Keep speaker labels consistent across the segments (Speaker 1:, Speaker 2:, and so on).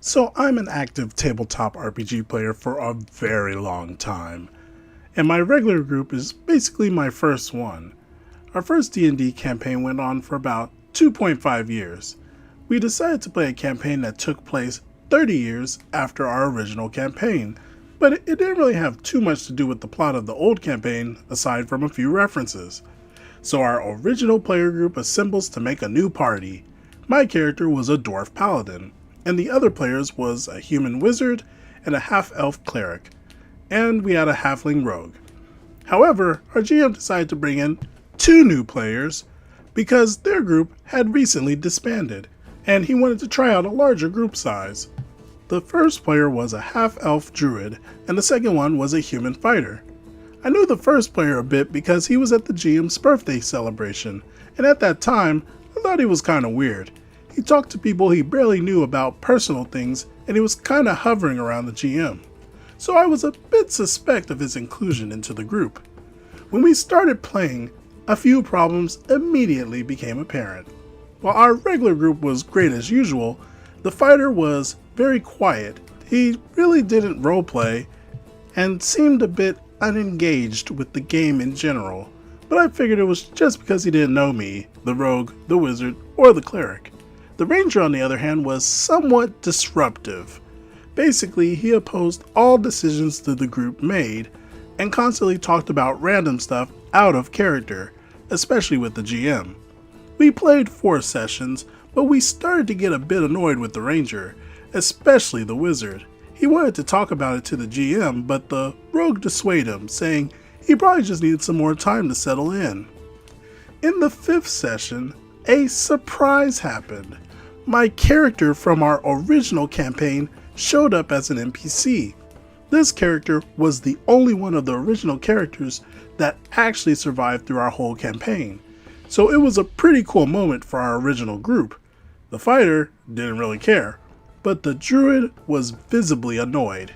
Speaker 1: So I'm an active tabletop RPG player for a very long time, and my regular group is basically my first one. Our first D&D campaign went on for about 2.5 years. We decided to play a campaign that took place 30 years after our original campaign, but it didn't really have too much to do with the plot of the old campaign aside from a few references. So our original player group assembles to make a new party. My character was a dwarf paladin, and the other players was a human wizard and a half-elf cleric, and we had a halfling rogue. However, our GM decided to bring in 2 new players because their group had recently disbanded, and he wanted to try out a larger group size. The first player was a half-elf druid, and the second one was a human fighter. I knew the first player a bit because he was at the GM's birthday celebration, and at that time, I thought he was kinda weird. He talked to people he barely knew about personal things, and he was kinda hovering around the GM. So I was a bit suspect of his inclusion into the group. When we started playing, a few problems immediately became apparent. While our regular group was great as usual, the fighter was very quiet. He really didn't roleplay and seemed a bit unengaged with the game in general, but I figured it was just because he didn't know me, the rogue, the wizard, or the cleric. The ranger, on the other hand, was somewhat disruptive. Basically, he opposed all decisions that the group made and constantly talked about random stuff out of character, especially with the GM. We played 4 sessions, but we started to get a bit annoyed with the ranger, especially the wizard. He wanted to talk about it to the GM, but the rogue dissuaded him, saying he probably just needed some more time to settle in. In the 5th session, a surprise happened. My character from our original campaign showed up as an NPC. This character was the only one of the original characters that actually survived through our whole campaign. So it was a pretty cool moment for our original group. The fighter didn't really care, but the druid was visibly annoyed.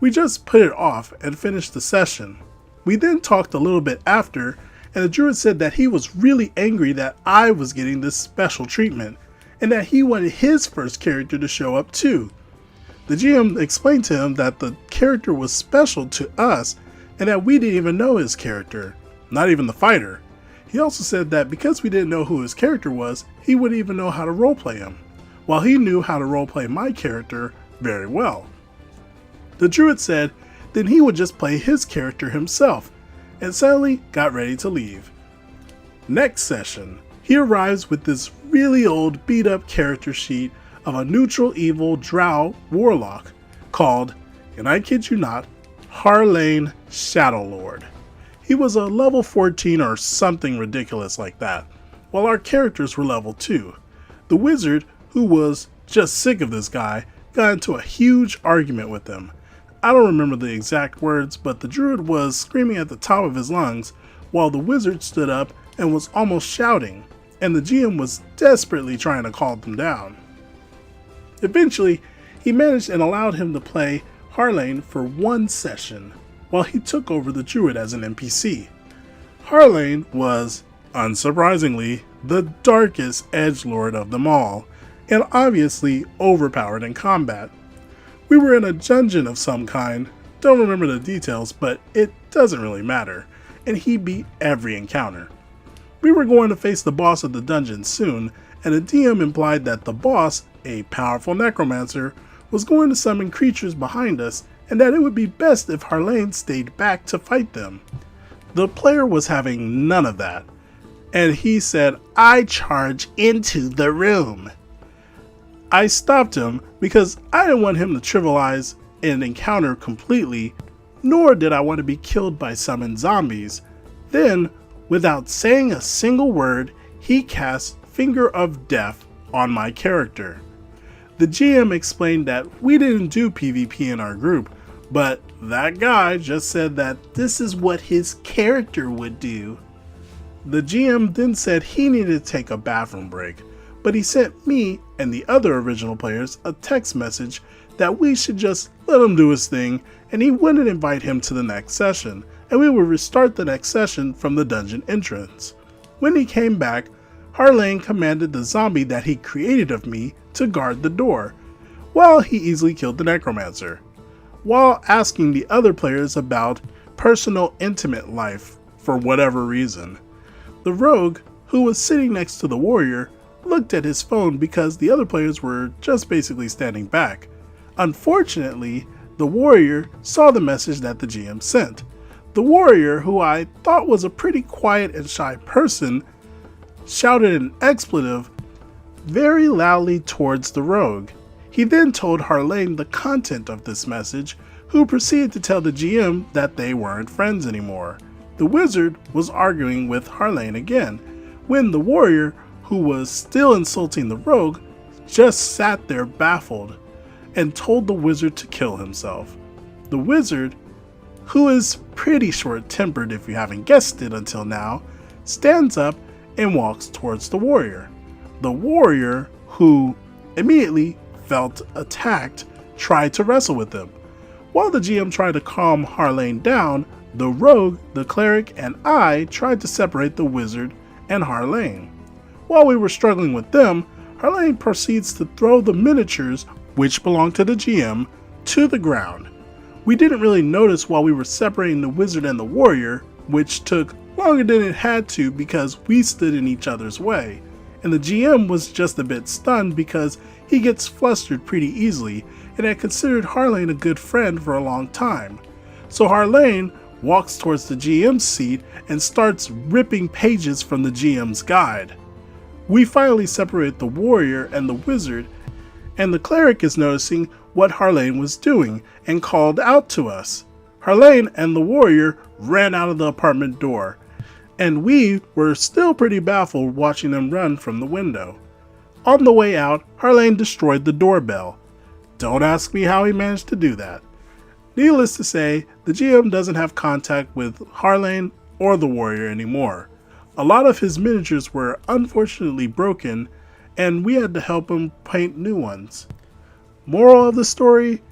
Speaker 1: We just put it off and finished the session. We then talked a little bit after, and the druid said that he was really angry that I was getting this special treatment, and that he wanted his first character to show up too. The GM explained to him that the character was special to us, and that we didn't even know his character, not even the fighter. He also said that because we didn't know who his character was, he wouldn't even know how to roleplay him, while he knew how to roleplay my character very well. The druid said then he would just play his character himself, and suddenly got ready to leave. Next session, he arrives with this really old beat up character sheet of a neutral evil drow warlock called, and I kid you not, Harlane Shadowlord. He was a level 14 or something ridiculous like that, while our characters were level 2. The wizard, who was just sick of this guy, got into a huge argument with him. I don't remember the exact words, but the druid was screaming at the top of his lungs, while the wizard stood up and was almost shouting, and the GM was desperately trying to calm them down. Eventually, he managed and allowed him to play Harlane for 1 session, while he took over the druid as an NPC. Harlane was, unsurprisingly, the darkest edgelord of them all, and obviously overpowered in combat. We were in a dungeon of some kind, don't remember the details, but it doesn't really matter, and he beat every encounter. We were going to face the boss of the dungeon soon, and the DM implied that the boss, a powerful necromancer, was going to summon creatures behind us, and that it would be best if Harlane stayed back to fight them. The player was having none of that, and he said, "I charge into the room." I stopped him because I didn't want him to trivialize an encounter completely, nor did I want to be killed by summoned zombies. Then, without saying a single word, he cast Finger of Death on my character. The GM explained that we didn't do PvP in our group, but that guy just said that this is what his character would do. The GM then said he needed to take a bathroom break, but he sent me and the other original players a text message that we should just let him do his thing and he wouldn't invite him to the next session, and we would restart the next session from the dungeon entrance. When he came back, Harlane commanded the zombie that he created of me to guard the door. while he easily killed the necromancer, while asking the other players about personal intimate life for whatever reason. The rogue, who was sitting next to the warrior, looked at his phone because the other players were just basically standing back. Unfortunately, the warrior saw the message that the GM sent. The warrior, who I thought was a pretty quiet and shy person, shouted an expletive very loudly towards the rogue. He then told Harlane the content of this message, who proceeded to tell the GM that they weren't friends anymore. The wizard was arguing with Harlane again, when the warrior, who was still insulting the rogue, just sat there baffled and told the wizard to kill himself. The wizard, who is pretty short-tempered if you haven't guessed it until now, stands up and walks towards the warrior. The warrior, who immediately felt attacked, tried to wrestle with him. While the GM tried to calm Harlane down, the rogue, the cleric, and I tried to separate the wizard and Harlane. While we were struggling with them, Harlane proceeds to throw the miniatures, which belonged to the GM, to the ground. We didn't really notice while we were separating the wizard and the warrior, which took longer than it had to because we stood in each other's way, and the GM was just a bit stunned because he gets flustered pretty easily and had considered Harlane a good friend for a long time. So Harlane walks towards the GM's seat and starts ripping pages from the GM's guide. We finally separate the warrior and the wizard, and the cleric is noticing what Harlane was doing and called out to us. Harlane and the warrior ran out of the apartment door, and we were still pretty baffled watching them run from the window. On the way out, Harlane destroyed the doorbell. Don't ask me how he managed to do that. Needless to say, the GM doesn't have contact with Harlane or the warrior anymore. A lot of his miniatures were unfortunately broken, and we had to help him paint new ones. Moral of the story: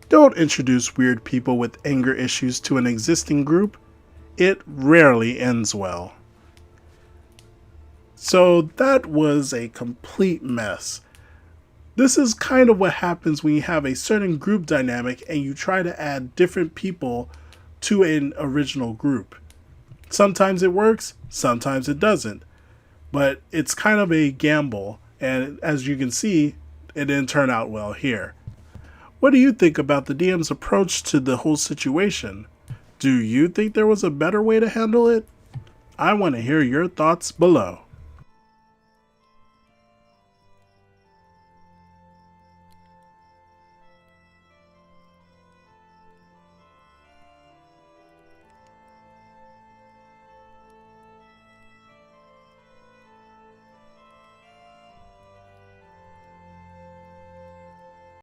Speaker 1: don't introduce weird people with anger issues to an existing group. It rarely ends well. So that was a complete mess. This is kind of what happens when you have a certain group dynamic and you try to add different people to an original group. Sometimes it works, sometimes it doesn't. But it's kind of a gamble, and as you can see, it didn't turn out well here. What do you think about the DM's approach to the whole situation? Do you think there was a better way to handle it? I want to hear your thoughts below.